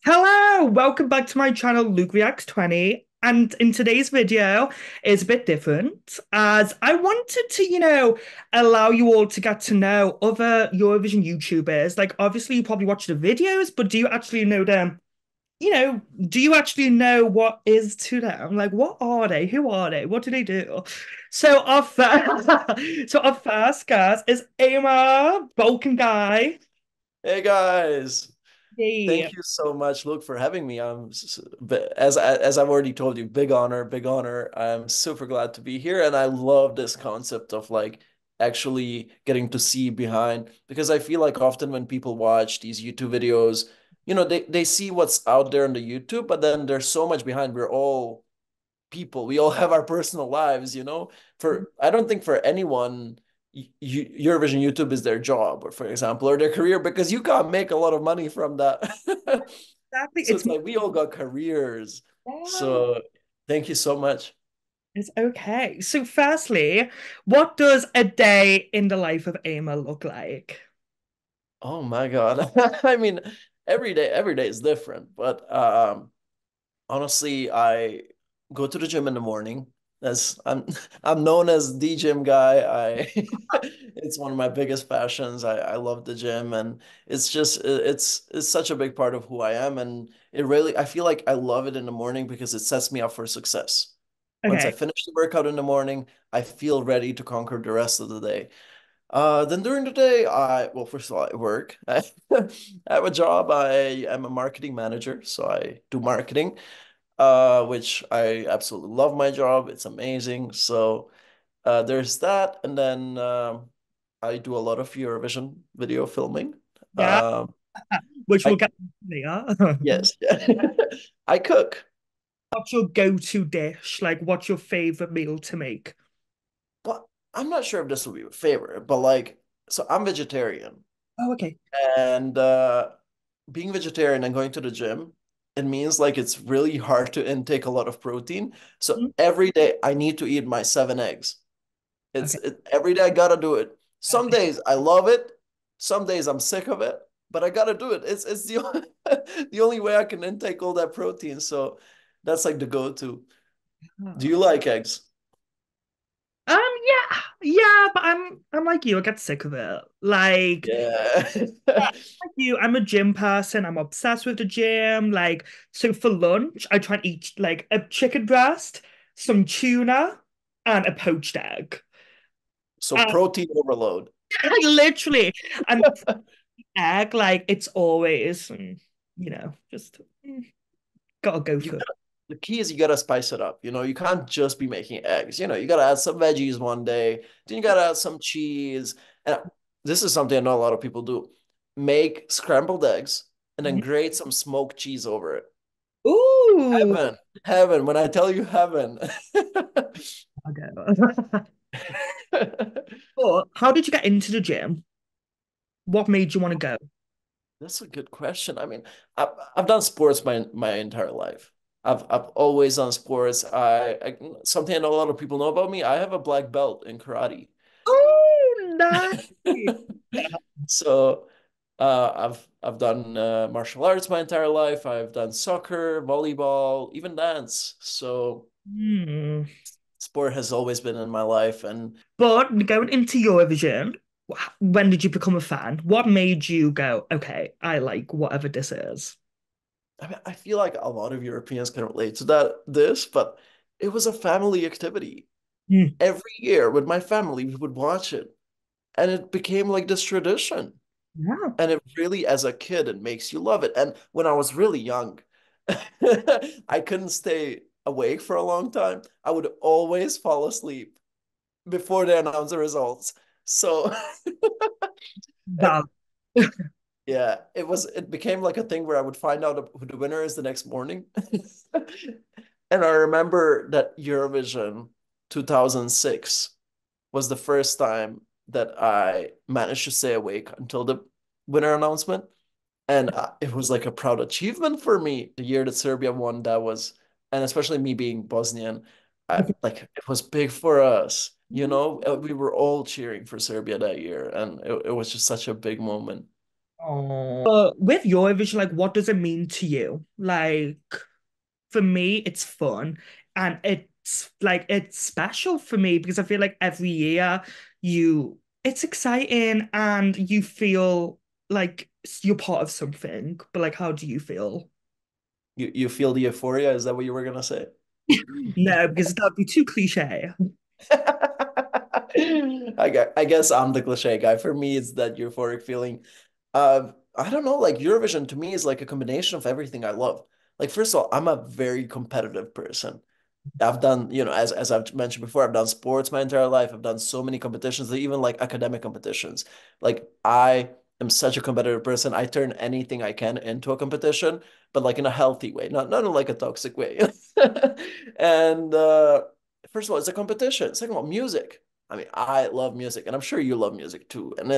Hello, welcome back to my channel, Luke Reacts 20. And in today's video is a bit different as I wanted to, allow you all to get to know other Eurovision YouTubers. Like, obviously, you probably watch the videos, but do you actually know them? Do you actually know what is to them? Like, what are they? Who are they? What do they do? So our first, so our first guest is Amer, Balkan guy. Hey guys, Yeah. thank you so much, Luke, for having me. As I've already told you, big honor, big honor. I'm super glad to be here, and I love this concept of like actually getting to see behind because I feel like often when people watch these YouTube videos, they see what's out there on the YouTube, but then there's so much behind. We're all people. We all have our personal lives. For I don't think for anyone Eurovision YouTube is their job, or for example, or their career because you can't make a lot of money from that. Exactly. So it's like we all got careers. Yeah. So thank you so much. It's okay. So, firstly, what does a day in the life of Ama look like? Oh my God. I mean, every day is different, but honestly, I go to the gym in the morning. As I'm known as the gym guy. I it's one of my biggest passions. I love the gym, and it's such a big part of who I am, and it really I feel like I love it in the morning because it sets me up for success. Once I Okay. finish the workout in the morning, I feel ready to conquer the rest of the day. Then during the day, well, first of all, I work. I have a job. I am a marketing manager, so I do marketing, which I absolutely love my job. It's amazing. So there's that, and then I do a lot of Eurovision video filming. Yeah. Um, Which we'll I get later. yes, I cook, What's your go-to dish? Like, what's your favorite meal to make? but I'm not sure if this will be your favorite. But like, so I'm vegetarian, Oh, okay. and being vegetarian and going to the gym, it means like it's really hard to intake a lot of protein. So Mm, every day I need to eat my 7 eggs. okay. Every day I gotta do it. Some Perfect. days I love it. Some days I'm sick of it, but I gotta do it. It's the only, the only way I can intake all that protein. So that's like the go-to. Do Ah. you like eggs? Yeah, yeah, but I'm like you, I get sick of it. Yeah. Like you, I'm a gym person. I'm obsessed with the gym. Like, so for lunch, I try and eat like a chicken breast, some tuna, and a poached egg. So And protein overload. literally, and egg, like it's always, just gotta go You for it. gotta, the key is you gotta spice it up. You can't just be making eggs. You gotta add some veggies one day, then you gotta add some cheese. And this is something I know a lot of people do. Make scrambled eggs and then grate some smoked cheese over it. Ooh, Heaven, heaven. When I tell you heaven. okay. But how did you get into the gym? What made you want to go? That's a good question. I mean, I've done sports my entire life. I've always done sports. Something I know a lot of people know about me. I have a black belt in karate. Oh, nice. So I've done martial arts my entire life. I've done soccer, volleyball, even dance. So Hmm. sport has always been in my life, and But going into Eurovision, when did you become a fan? What made you go, okay, I like whatever this is? I mean, I feel like a lot of Europeans can relate to this, but it was a family activity. Hmm. Every year with my family, we would watch it, and it became like this tradition. Yeah. And it really, as a kid, it makes you love it. And when I was really young, I couldn't stay awake for a long time. I would always fall asleep before they announce the results. So Val. yeah, it became like a thing where I would find out who the winner is the next morning. And I remember that Eurovision 2006 was the first time that I managed to stay awake until the winner announcement. And it was like a proud achievement for me the year that Serbia won. And especially me being Bosnian, like it was big for us. We were all cheering for Serbia that year, and it was just such a big moment. Oh. But with Eurovision, like, what does it mean to you? Like, for me, it's fun and it's special for me because I feel like every year it's exciting and you feel like you're part of something. But like, how do you feel? You feel the euphoria? Is that what you were gonna say? No, because that'd be too cliche. I guess I'm the cliche guy. For me, it's that euphoric feeling. I don't know, like Eurovision to me is like a combination of everything I love. Like, first of all, I'm a very competitive person. I've done, as I've mentioned before, I've done sports my entire life. I've done so many competitions, even like academic competitions. Like I am such a competitive person. I turn anything I can into a competition, but like in a healthy way, not in like a toxic way. And first of all, it's a competition. Second of all, music. I mean, I love music, and I'm sure you love music too. And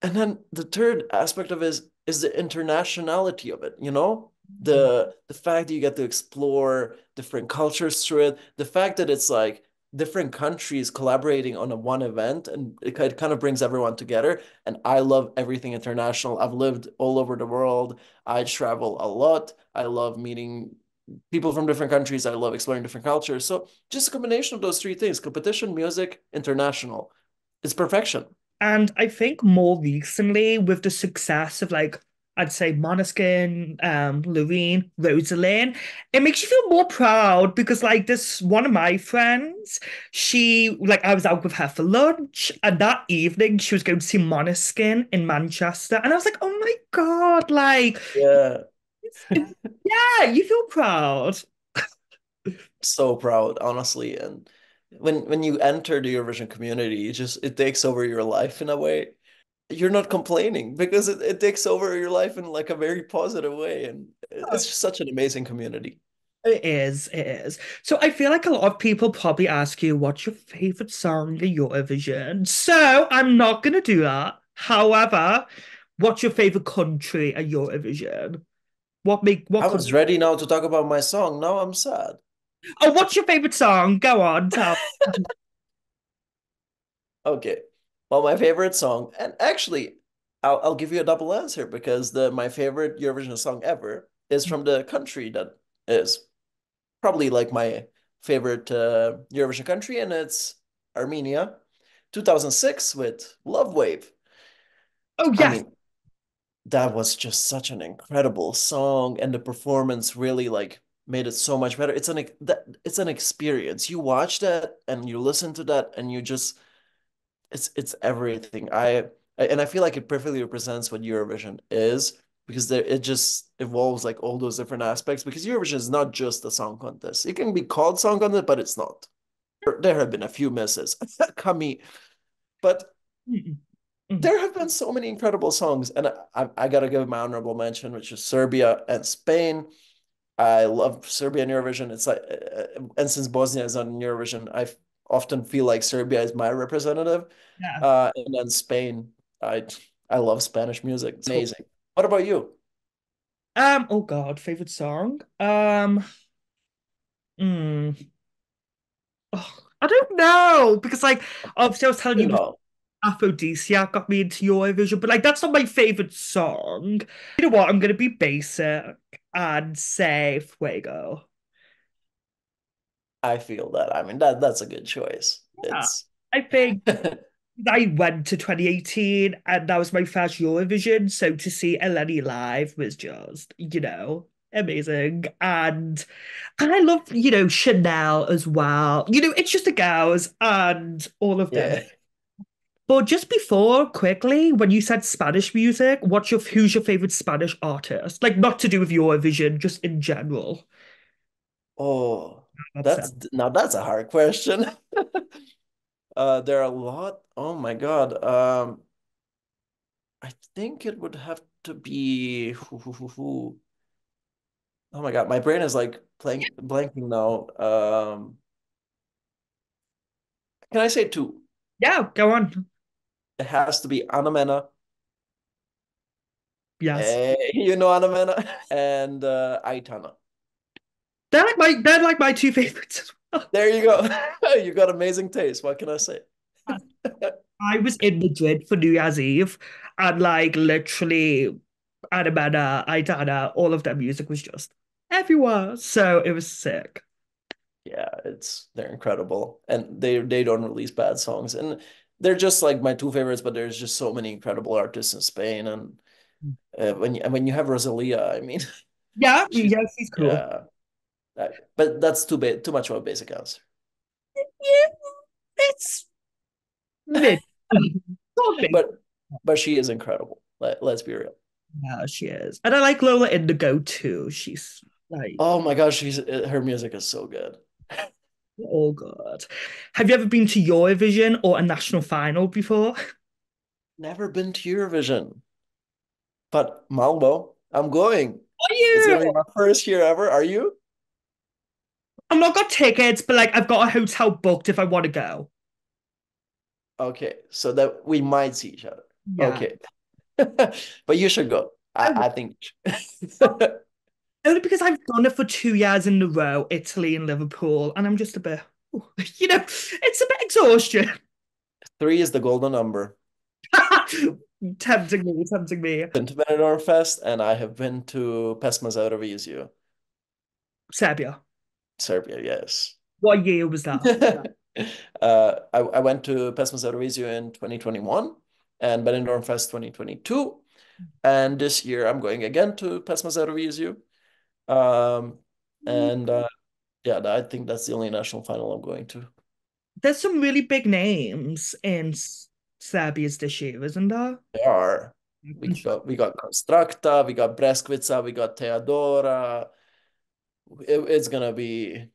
then the third aspect of it is the internationality of it, you know? The fact that you get to explore different cultures through it, the fact that it's like different countries collaborating on a one event and it kind of brings everyone together. And I love everything international. I've lived all over the world. I travel a lot. I love meeting people from different countries. I love exploring different cultures. So just a combination of those three things, competition, music, international. It's perfection. And I think more recently, with the success of like, I'd say Måneskin, Loreen, Rosalind, it makes you feel more proud because like this one of my friends, she like I was out with her for lunch, and that evening she was going to see Måneskin in Manchester, and I was like, oh my God, like Yeah. yeah, you feel proud. So proud, honestly. And when you enter the Eurovision community, it takes over your life in a way. You're not complaining because it takes over your life in like a very positive way. And it's just such an amazing community. It is, it is. So I feel like a lot of people probably ask you, what's your favorite song in Eurovision? So I'm not gonna do that. However, what's your favorite country at Eurovision? What I country? was ready now to talk about my song. Now I'm sad. Oh, what's your favorite song? Go on, tell. Okay. Well, my favorite song, and actually, I'll give you a double answer because the my favorite Eurovision song ever is from the country that is probably like my favorite Eurovision country, and it's Armenia, 2006 with Love Wave. Oh I yes. mean, that was just such an incredible song, and the performance really like made it so much better. It's an experience. You watch that and you listen to that, and you just it's everything. And I feel like it perfectly represents what Eurovision is because it just evolves like all those different aspects because Eurovision is not just a song contest. It can be called song contest, but it's not. There have been a few misses, Kami, but Mm, mm. there have been so many incredible songs, and I gotta give my honorable mention, which is Serbia and Spain. I love Serbia and Eurovision. It's like, and since Bosnia is on Eurovision, I often feel like Serbia is my representative. Yeah. And then Spain, I love Spanish music. It's So, amazing. What about you? oh God, favorite song? Mm, oh, I don't know because like obviously I was telling You you know, Aphrodisiac got me into Eurovision, but like that's not my favorite song. You know what? I'm gonna be basic and say Fuego. I feel that. I mean, that's a good choice. Yeah. It's I think I went to 2018 and that was my first Eurovision, so to see Eleni live was just, amazing. And I love, Chanel as well. It's just the girls and all of them. yeah. But just before, quickly, when you said Spanish music, who's your favorite Spanish artist? Like, not to do with Eurovision, just in general. Oh, That's it. that's a hard question. There are a lot. Oh my God. I think it would have to be. Oh my God, my brain is like playing blanking now. Can I say two? Yeah, go on. It has to be Anna Mena. Yes. You know Anna Mena and Aitana. They're like my two favorites as well. There you go. You got amazing taste. What can I say? I was in Madrid for New Year's Eve, And like literally Amer, Aidana, all of their music was just everywhere. So it was sick. Yeah, they're incredible, and they don't release bad songs, and they're just like my two favorites. But there's just so many incredible artists in Spain, and when you have Rosalia, I mean, Yeah, she's yeah, she's cool. yeah. But that's too much of a basic answer. Yeah, it's mid. Not big. But she is incredible. Let's be real. Yeah, she is. And I like Lola Indigo too. She's like Oh my gosh, her music is so good. all good. Have you ever been to Eurovision or a national final before? Never been to Eurovision, but Malmo, I'm going. Are It's you? gonna be my first year ever. Are you? I've not got tickets, but like I've got a hotel booked if I want to go. Okay, so that we might see each other. Yeah. Okay, but you should go. I I will. think you should. Only because I've done it for 2 years in a row, Italy and Liverpool, and I'm just a bit, you know, it's a bit exhaustion. Three is the golden number. Tempting me, tempting me. Been to Benidorm Fest, and I have been to Pesma's Eurovision, Serbia. Serbia. Yes. What year was that? I went to Pesma's Eurovision in 2021 and Benidorm Fest 2022. And this year I'm going again to Pesma's Eurovision. Um, and yeah, I think that's the only national final I'm going to. There's some really big names in Serbia's this year, isn't there? There are. We got Constructa, we got Breskvica, we got Teodora. It's gonna be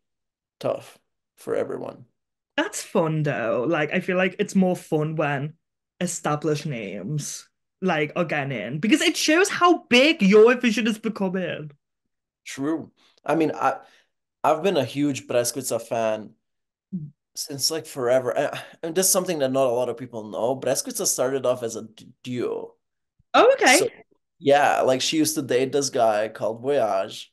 tough for everyone. That's fun though. Like I feel like it's more fun when established names like are getting in because it shows how big Eurovision is becoming. True. I mean, I've been a huge Breskvica fan since like forever. And this is something that not a lot of people know. Breskvica started off as a duo. Oh, okay. So yeah, like she used to date this guy called Voyage,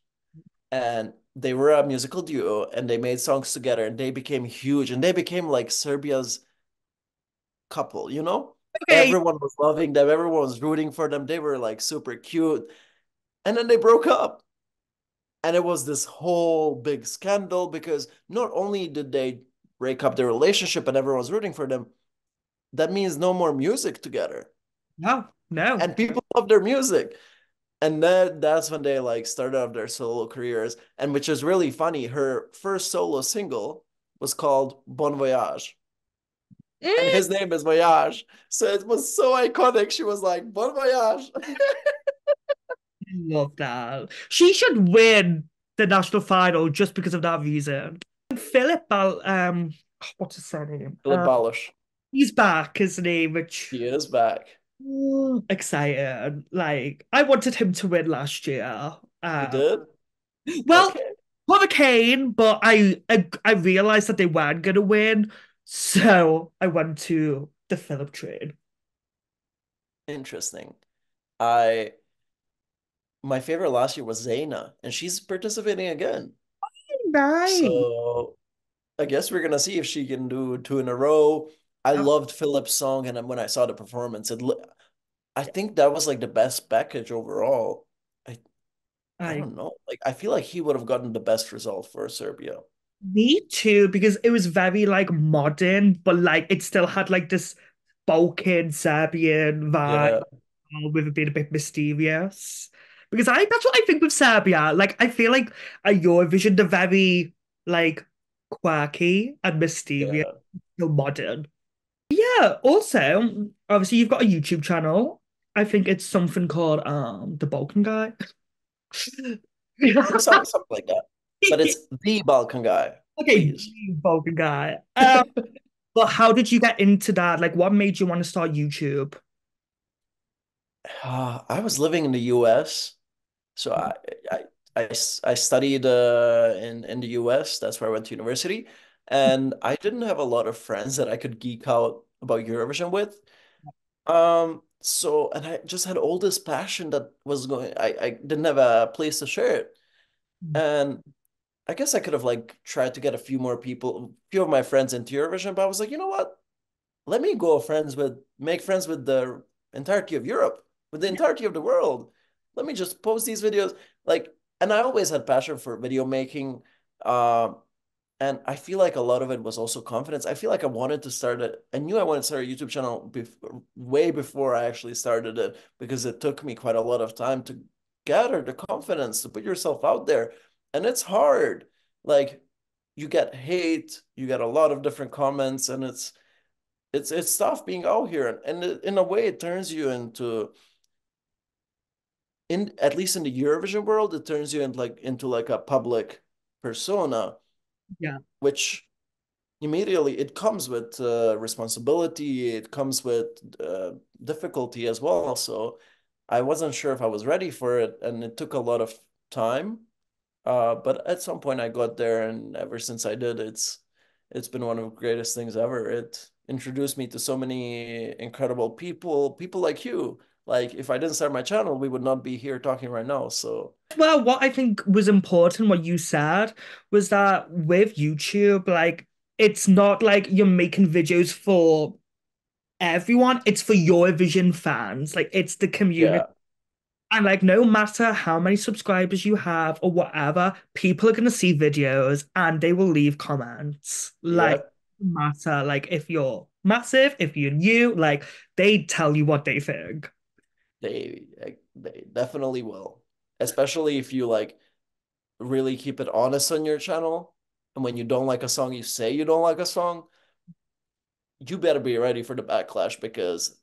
and they were a musical duo, and they made songs together, and they became huge, and they became like Serbia's couple, you know? Okay. Everyone was loving them, everyone was rooting for them. They were like super cute. And then they broke up. And it was this whole big scandal because not only did they break up their relationship and everyone was rooting for them, that means no more music together. No, no. And people love their music. And that's when they like started off their solo careers. And which is really funny, her first solo single was called Bon Voyage. And Mm, his name is Voyage. So it was so iconic. She was like, Bon Voyage. love that. She should win the national final just because of that reason. What's his surname? Philip Balish. He's back, isn't he? Which He is back. excited. Like I wanted him to win last year. You Uh, did? well, Okay. Hurricane, but I realized that they weren't gonna win, so I went to the Philip trade. Interesting. I My favorite last year was Zaina, and she's participating again. Nice. So I guess we're gonna see if she can do two in a row. I loved Philip's song, and then when I saw the performance, I think that was like the best package overall. I I I don't know. Like I feel like he would have gotten the best result for Serbia. Me too, because it was very like modern, but like it still had like this Balkan Serbian vibe Yeah, with it being a bit mysterious. Because I that's what I think with Serbia. Like I feel like a Eurovision, they're very like quirky and mysterious, yeah. still modern. Yeah, also, obviously you've got a YouTube channel. I think it's something called the Balkan Guy. Something like that. But it's the Balkan guy, Okay, please. Balkan Guy. But how did you get into that? Like, what made you want to start YouTube? I was living in the US, so I, I studied in the US. That's where I went to university, and I didn't have a lot of friends that I could geek out about Eurovision with. So and I just had all this passion that was going. I didn't have a place to share it, and I guess I could have like tried to get a few more people, a few of my friends into Eurovision, but I was like, you know what? Let me go make friends with the entirety of Europe, with the entirety of the world. Let me just post these videos. Like, and I always had passion for video making. Um, and I feel like a lot of it was also confidence. I feel like I knew I wanted to start a YouTube channel way before I actually started it because it took me quite a lot of time to gather the confidence to put yourself out there. And it's hard. Like, you get hate, you get a lot of different comments, and it's tough being out here. And in a way, it turns you into, in at least in the Eurovision world, it turns you into like a public persona, Yeah. which immediately it comes with responsibility, it comes with difficulty as well. So I wasn't sure if I was ready for it, and it took a lot of time. But at some point I got there, and ever since I did, it's been one of the greatest things ever. It introduced me to so many incredible people, people like you. Like, if I didn't start my channel, we would not be here talking right now. So Well, what I think was important, what you said, was that with YouTube, like, it's not like you're making videos for everyone, it's for Eurovision fans. Like, it's the community. yeah, And, like, no matter how many subscribers you have or whatever, people are going to see videos and they will leave comments. Like, yeah, no matter, like, if you're massive, if you're new, like, they tell you what they think. they definitely will. Especially if you like really keep it honest on your channel. And when you don't like a song, you say you don't like a song, you better be ready for the backlash because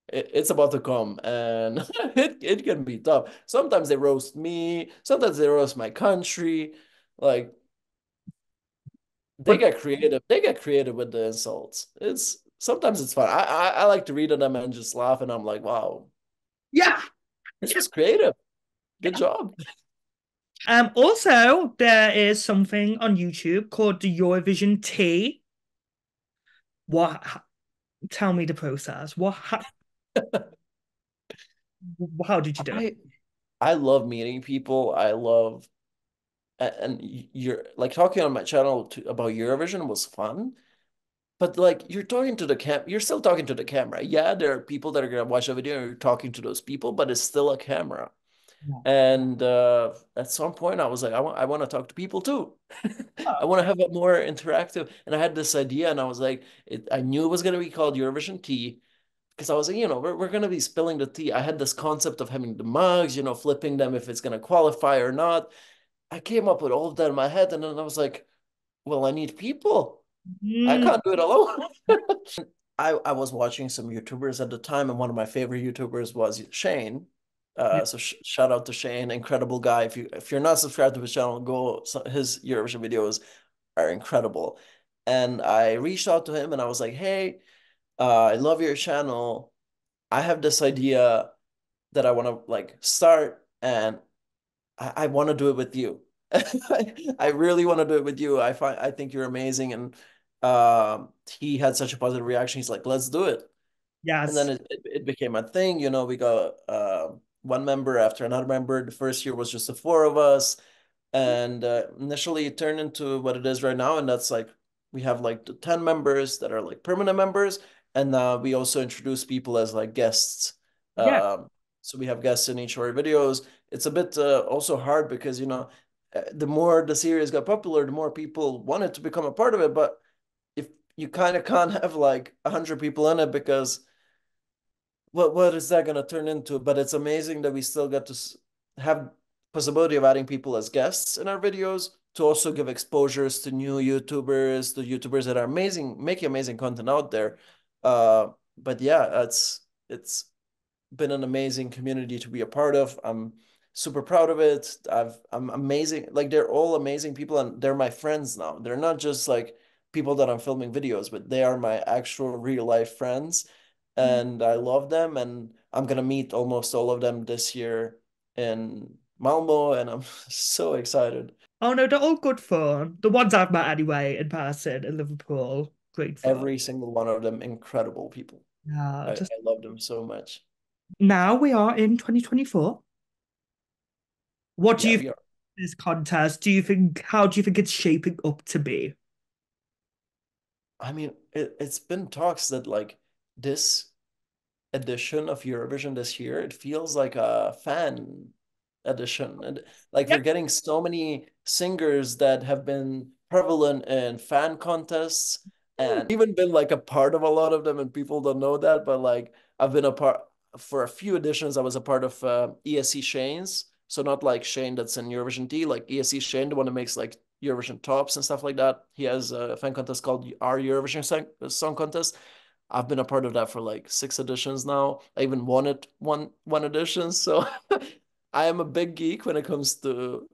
it's about to come, and it can be tough. Sometimes they roast me, sometimes they roast my country. Like, they But get creative. They get creative with the insults. It's sometimes it's fun. I like to read them and just laugh, and I'm like, wow, yeah. this was creative. Good job. Also, there is something on YouTube called the Eurovision Tea. What? Tell me the process. How did you do it? I I love meeting people. I love and you're like talking on my channel about Eurovision was fun, but like you're still talking to the camera. Yeah, there are people that are gonna watch a video and you're talking to those people, but it's still a camera. Yeah. And at some point, I was like, I want to talk to people too. I want to have a more interactive. And I had this idea, and I was like, I knew it was going to be called Eurovision Tea because I was like, we're going to be spilling the tea. I had this concept of having the mugs, flipping them if it's going to qualify or not. I came up with all of that in my head, and then I was like, well, I need people. I Mm, can't do it alone. I was watching some YouTubers at the time, and one of my favorite YouTubers was Shane. yeah. So shout out to Shane, incredible guy. If you're not subscribed to his channel, go. His Eurovision videos are incredible. And I reached out to him, and I was like, "Hey, I love your channel. I have this idea that I want to like start, and I want to do it with you. I really want to do it with you. I think you're amazing." And he had such a positive reaction. He's like, "Let's do it." And then Yes. it became a thing. We got one member after another member. The first year was just the four of us, and initially it turned into what it is right now, and that's like we have like the 10 members that are like permanent members, and we also introduce people as like guests. Yeah. um, so we have guests in each of our videos. It's a bit also hard because the more the series got popular, the more people wanted to become a part of it, but if you kind of can't have like 100 people in it because what is that going to turn into? But it's amazing that we still get to have possibility of adding people as guests in our videos to also give exposures to new YouTubers, to YouTubers that are amazing, making amazing content out there. But yeah, it's been an amazing community to be a part of. I'm super proud of it. I'm amazing. Like, they're all amazing people, and they're my friends now. They're not just like people that I'm filming videos with. They are my actual real life friends, and I love them. And I'm gonna meet almost all of them this year in Malmo, and I'm so excited. Oh no, they're all good fun. The ones I've met anyway in person in Liverpool, great fun. Every single one of them, incredible people. Yeah, I just love them so much. now we are in 2024. What do Yeah, you think we are. of this contest? How do you think it's shaping up to be? I mean, it's been talks that like this edition of Eurovision this year, it feels like a fan edition. And like Yeah. we're getting so many singers that have been prevalent in fan contests and even been like a part of a lot of them, and people don't know that, but like I've been a part for a few editions. I was a part of ESC Shane's. So not like Shane that's in Eurovision Tea, like ESC Shane, the one that makes like Eurovision tops and stuff like that. He has a fan contest called Our Eurovision Song Contest. I've been a part of that for like 6 editions now. I even won it one edition. So I am a big geek when it comes to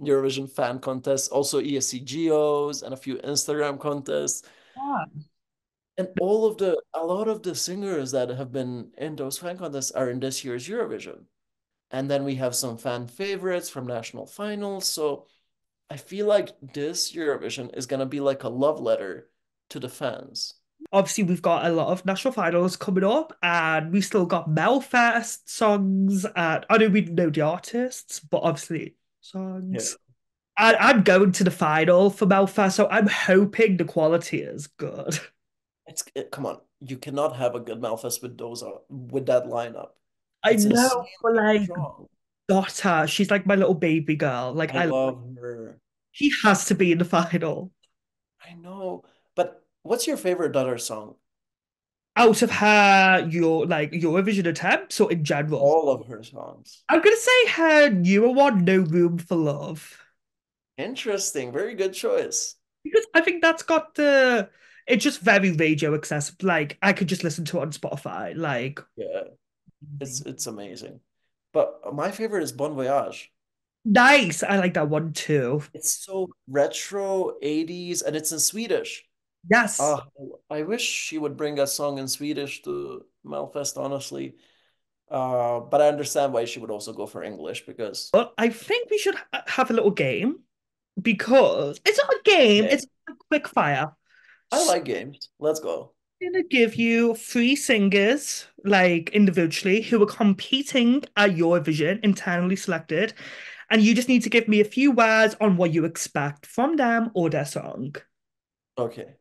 Eurovision fan contests, also ESC Geos and a few Instagram contests. And a lot of the singers that have been in those fan contests are in this year's Eurovision. And then we have some fan favorites from national finals. So I feel like this Eurovision is gonna be like a love letter to the fans. Obviously, we've got a lot of national finals coming up, and we still got Melfest songs. And I know we know the artists, but obviously Yeah. songs. And I'm going to the final for Melfest, so I'm hoping the quality is good. Come on, you cannot have a good Malfest with those with that lineup. I It's know, but insanely like, strong. got her. She's like my little baby girl. Like, I love her. she has to be in the final. I know. But what's your favorite Daughter song? Out of her, your Eurovision attempts, or in general. All of her songs. I'm gonna say her newer one, No Room for Love. Interesting. Very good choice. Because I think that's got the it's just very radio accessible. Like I could just listen to it on Spotify. Like Yeah, it's amazing. But my favorite is Bon Voyage. nice. I like that one too. It's so retro 80s and it's in Swedish. Yes. Uh, I wish she would bring a song in Swedish to Malfest, honestly. But I understand why she would also go for English because But I think we should have a little game because it's not a game, okay, it's a quick fire. I So like games. Let's go. I'm gonna give you three singers, like individually, who are competing at Eurovision, internally selected, and you just need to give me a few words on what you expect from them or their song. Okay.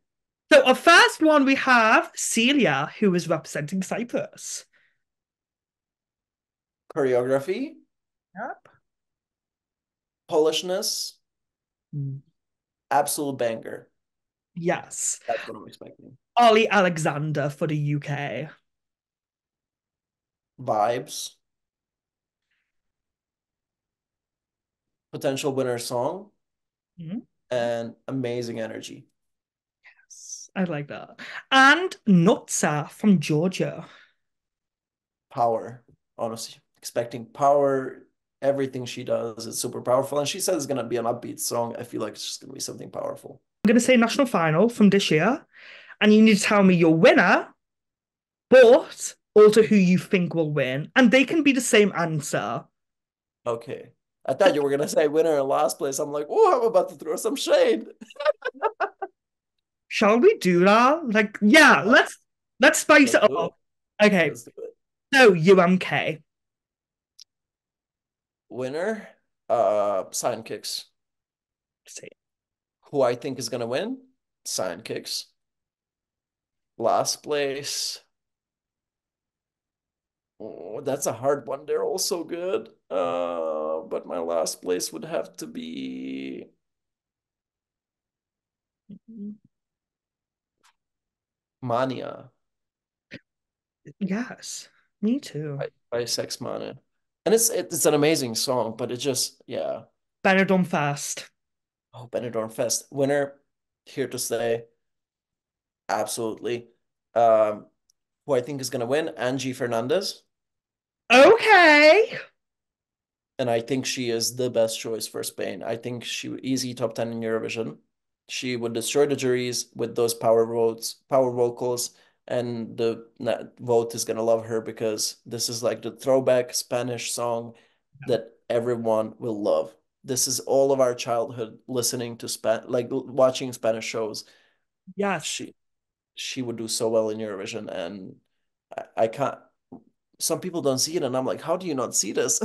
So our first one we have Celia, who is representing Cyprus. Choreography, Yep. Polishness, Mm. absolute banger. Yes. That's what I'm expecting. Ollie Alexander for the UK. Vibes, potential winner song, Mhm. and amazing energy. Yes, I like that. And Nutsa from Georgia. Power, honestly. Expecting power. Everything she does is super powerful. And she says it's gonna be an upbeat song. I feel like it's just gonna be something powerful. I'm going to say national final from this year, and you need to tell me your winner, but also who you think will win. And they can be the same answer. Okay. I thought you were gonna say winner in last place. I'm like, oh, I'm about to throw some shade. Shall we do that? Like, yeah, Uh, let's spice let's it do up. it. Okay, Let's do it. so UMK. Winner, sign kicks. Say it. Who I think is gonna win? Sign kicks. Last place. Oh, that's a hard one. They're all so good. But my last place would have to be Mania Yes, me too. by Sex Mania. And it's an amazing song, but it just yeah. Benidorm first. Oh, Benidorm Fest. Winner, here to stay. Absolutely. Um, who I think is gonna win, Angie Fernandez. Okay. And I think she is the best choice for Spain. I think she easy top 10 in Eurovision. She would destroy the juries with those power votes, power vocals, and the vote is gonna love her because this is like the throwback Spanish song that everyone will love. This is all of our childhood listening to like watching Spanish shows. Yes. She she would do so well in Eurovision, and I can't. Some people don't see it, and I'm like, how do you not see this?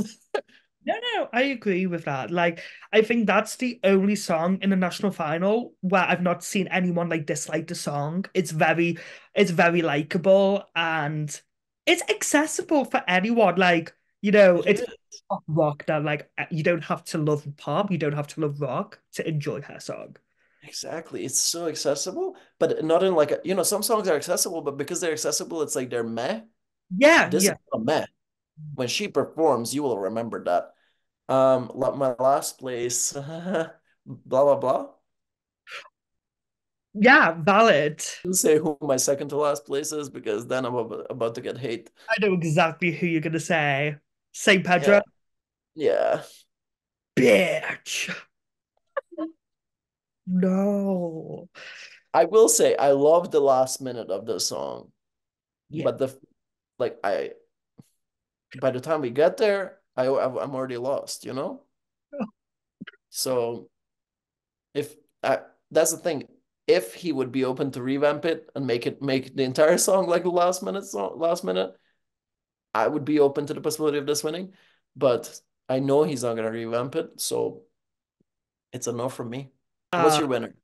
No, no, I agree with that. Like, I think that's the only song in the national final where I've not seen anyone like dislike the song. It's very likable and it's accessible for anyone. It It's is. pop rock that you don't have to love pop, you don't have to love rock to enjoy her song. Exactly. It's so accessible, but not in like some songs are accessible, but because they're accessible, it's like they're meh. Yeah, This is yeah. a meh. When she performs, you will remember that. My last place, blah blah blah. Yeah, valid. Didn't say who my second to last place is because then I'm about to get hate. I know exactly who you're gonna say. Saint Pedro. Yeah, yeah. Bitch. No. I will say I love the last minute of the song, Yeah. but the like I by the time we get there, I'm already lost, you know? So if I, that's the thing, if he would be open to revamp it and make the entire song like the last minute, I would be open to the possibility of this winning. But I know he's not gonna revamp it, so it's a no from me. What's Uh, your winner?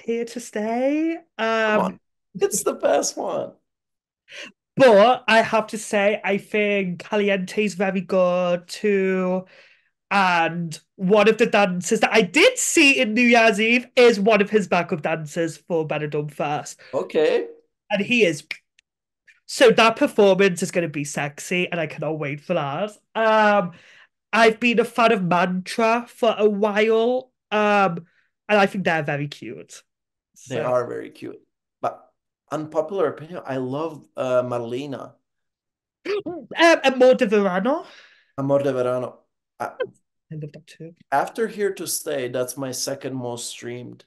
Here to stay. Come on. It's the best one. But I have to say, I think Caliente's very good too. And one of the dancers that I did see in New Year's Eve is one of his backup dancers for Benidorm Fest. Okay. And he is so that performance is going to be sexy, and I cannot wait for that. I've been a fan of Mantra for a while, and I think they're very cute. They So, are very cute. But unpopular opinion, I love Marlena. and more de Verano. Amor de Verano. I love that too. After Here to Stay, that's my second most streamed.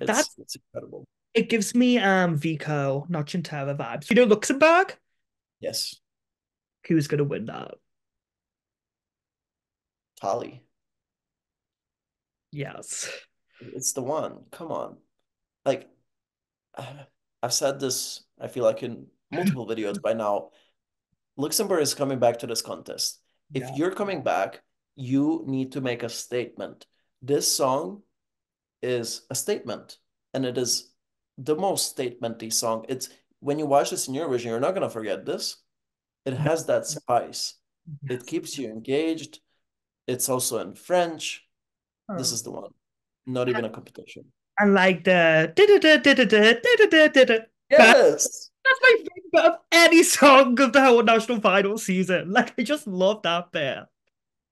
That It's incredible. it gives me Vico, Nocentera vibes. Luxembourg? Yes. Who's gonna win that? Tali. Yes. It's the one. Come on. Like I've said this, I feel like in multiple videos by now. Luxembourg is coming back to this contest. If Yeah. you're coming back, you need to make a statement. This song is a statement, and it is the most statementy song. It's when you watch this in Eurovision, you're not gonna forget this. It No. has that spice. It Yes. keeps you engaged. It's also in French. This Oh. is the one. Not even a competition. And like the but Yes, that's my favorite of any song of the whole national final season. Like I just love that bit.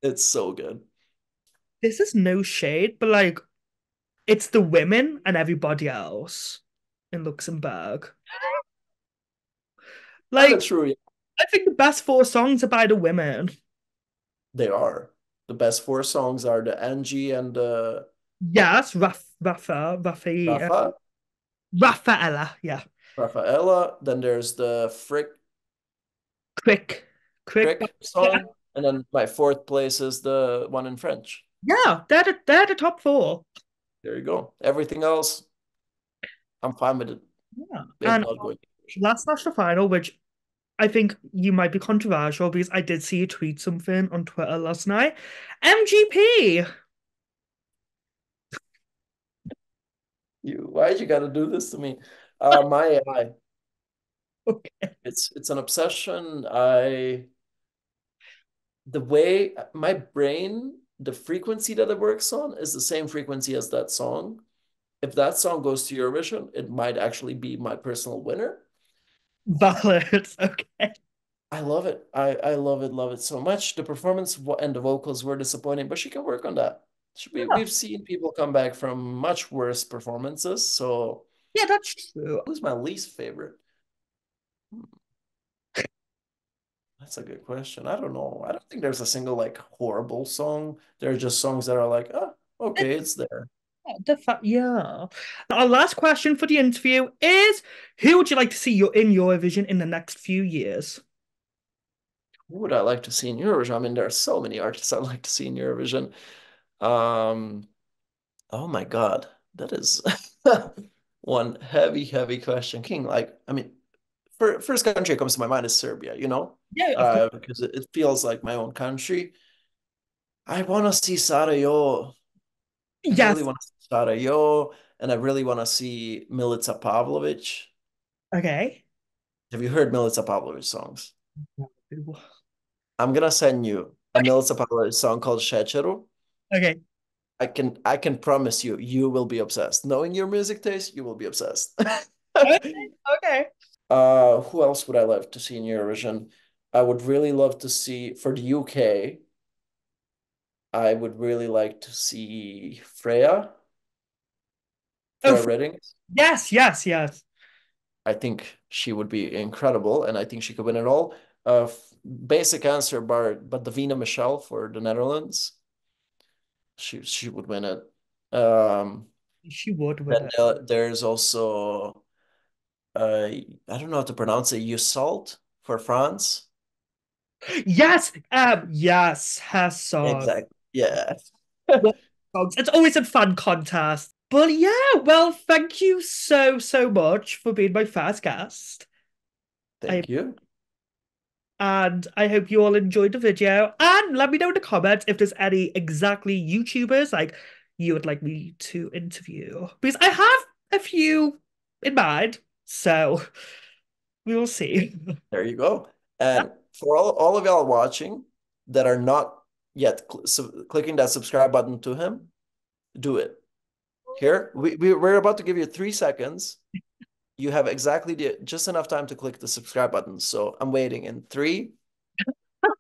it's so good. This is no shade, but it's the women and everybody else in Luxembourg. Kind Like of true. Yeah. I think the best four songs are by the women. They are. The best four songs are the Angie and the Yes, Rafa, Rafaela, yeah. Rafaela. Then there's the Quick, quick. Crick song. And then my fourth place is the one in French. Yeah, they're the top four. There you go. Everything else, I'm fine with it. Yeah. It And not going to. last national final, which I think you might be controversial because I did see you tweet something on Twitter last night. MGP. Why'd you gotta do this to me? My AI. Okay. It's an obsession. The way my brain, the frequency that it works on is the same frequency as that song. If that song goes to Eurovision, it might actually be my personal winner. Valid. Okay. I love it. I love it so much. The performance and the vocals were disappointing, but she can work on that. Yeah, We've seen people come back from much worse performances. So yeah, that's true. who's my least favorite? Hmm, That's a good question. I don't know. I don't think there's a single like horrible song. There are just songs that are like, oh, okay, it's there. Yeah. Our last question for the interview is: who would you like to see you in Eurovision in the next few years? Who would I like to see in Eurovision? I mean, there are so many artists I'd like to see in Eurovision. Um, oh my God, that is one heavy question. King, like, I mean, first country that comes to my mind is Serbia, Yeah, of course. because it feels like my own country. I want to see Sarajevo. I really Yes, want to see Sarajevo, and I really want to see Milica Pavlovic. Okay. Have you heard Melissa Pavlovich songs? I'm gonna send you a Melissa Pavlovich song called Shechero. Okay. I can promise you, you will be obsessed. Knowing your music taste, you will be obsessed. Okay. Okay. Who else would I love to see in Eurovision? I would really love to see for the UK. I would really like to see Oh, Freya Redding. yes, yes, yes. I think she would be incredible, and I think she could win it all. Basic answer, but Davina Michelle for the Netherlands, she would win it. She would with Then it. there's also I don't know how to pronounce it. Yusalt for France. Yes, yes, her song. Exactly. Yeah. What songs? It's always a fun contest. But yeah, well, thank you so, so much for being my first guest. I Thank you. And I hope you all enjoyed the video. And let me know in the comments if there's any exactly YouTubers like you would like me to interview. Because I have a few in mind. So we will see. There you go. And for all of y'all watching that are not yet clicking that subscribe button to him, do it. Here, we're about to give you 3 seconds. You have exactly just enough time to click the subscribe button. So I'm waiting in three,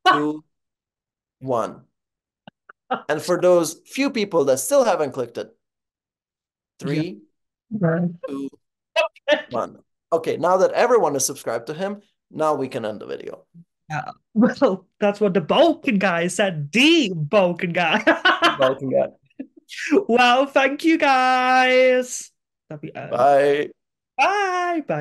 2, 1. And for those few people that still haven't clicked it, Yeah. 3, 2, 1. Okay, now that everyone is subscribed to him, now we can end the video. Yeah. Well, that's what the Balkan guy said. The Balkan guy. Welcome back. Well, thank you guys. That'd be Bye. Bye. Bye.